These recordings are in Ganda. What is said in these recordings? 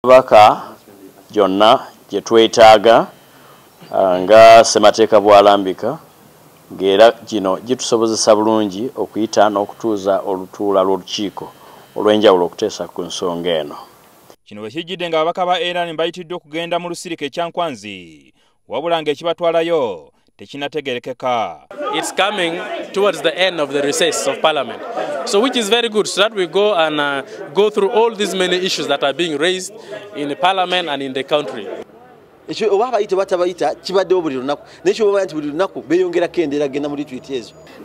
Baka jonna gye twetaaga nga ssemateeka bw'alambika ng'era gino gitusobozesa bulungi okuyita n'okutuuza olutuula lw'olukiiko olw'enjawulo okuteesa ku nsonga eno. Kino bwe kijjidde ng'ababaka ba Iran bayitiddwa okugenda mu lusirika ekyankwanzi wabula ng'ekibatwalayo tekinategerekeka. It's coming towards the end of the recess of Parliament, so which is very good, so that we go and go through all these many issues that are being raised in the Parliament and in the country.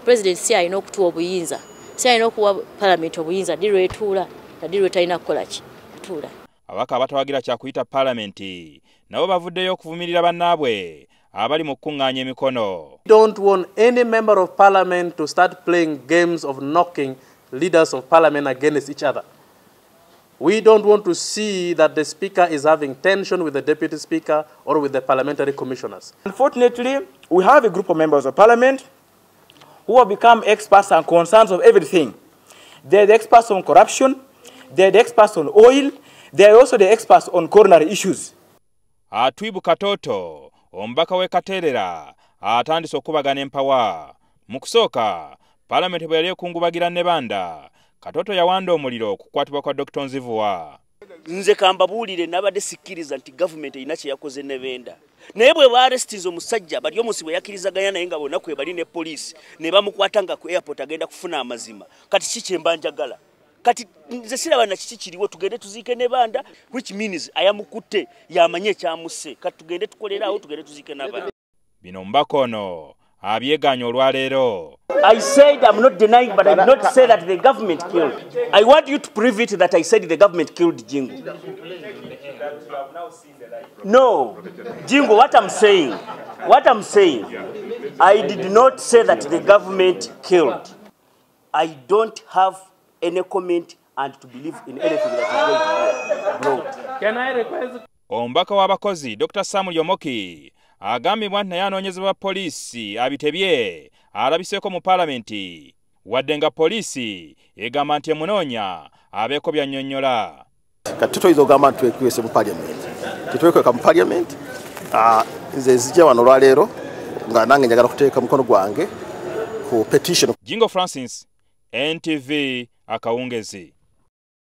President si alina okutuwa obuyinza, si alina okuwa Parliament obuyinza dirwetuula nadirwe talina kukola ki kutuula. Ababaka abatawagira kyakuyita Parliament nabo bavuddeyo okuvumirira bannaabwe abali mu kuŋŋaanya emikono. We don't want any member of Parliament to start playing games of knocking leaders of Parliament against each other. We don't want to see that the Speaker is having tension with the Deputy Speaker or with the parliamentary commissioners. Unfortunately, we have a group of members of Parliament who have become experts on concerns of everything. They're the experts on corruption, they're the experts on oil, they're also the experts on coronary issues. Atwibu Katoto, omubaka w'e Katerera, atandise okubagana empawa. Mu kusooka, Parliament bwe yali ekungubagira ne banda, Katoto yawanda omuliro okukwatibwa kwa Dr. Nzivuwa. Nze kambabuulire nabadde sikkiriza nti government erina kye yakoze ne benda. Naye bwe baarestinze omusajja bali omusi bwe yakkirizaganya naye nga bonna kwe bali ne poliisi ne bamukwata nga ku airport agenda kufuna amazima. Kati ki kye mba njagala? Kati nze siraba na kiki kiriwo tugende tuziike ne banda, which means ayamukutte yamanye ekyamusse. Kati tugende tukolerawo tugende tuziike n'abanda. Bino mbaka ono abyeganya olwaleero. I said I'm not denying, but I did not say that the government killed. I want you to prove it that I said the government killed Jingu. No, Jingu, what I'm saying, I did not say that the government killed. I don't have any comment and to believe in anything that is going to be brought. Can I request? Omubaka w'abakozi Dr. Samuel Yomoki agambibwa nti naye anoonyezebwa poliisi abitebye alabiseeko mu Parliament wadde nga poliisi egamba nti emunoonya abeeko byannyonnyola. Kati tuyinza okugamba nti twekwese mu Parliament. Tetwekweka mu Parliament. Nze nzija wano olwaleero nga nange njagala kuteeka mukono gwange ku petition. Jingo Francis, NTV Akawungezi.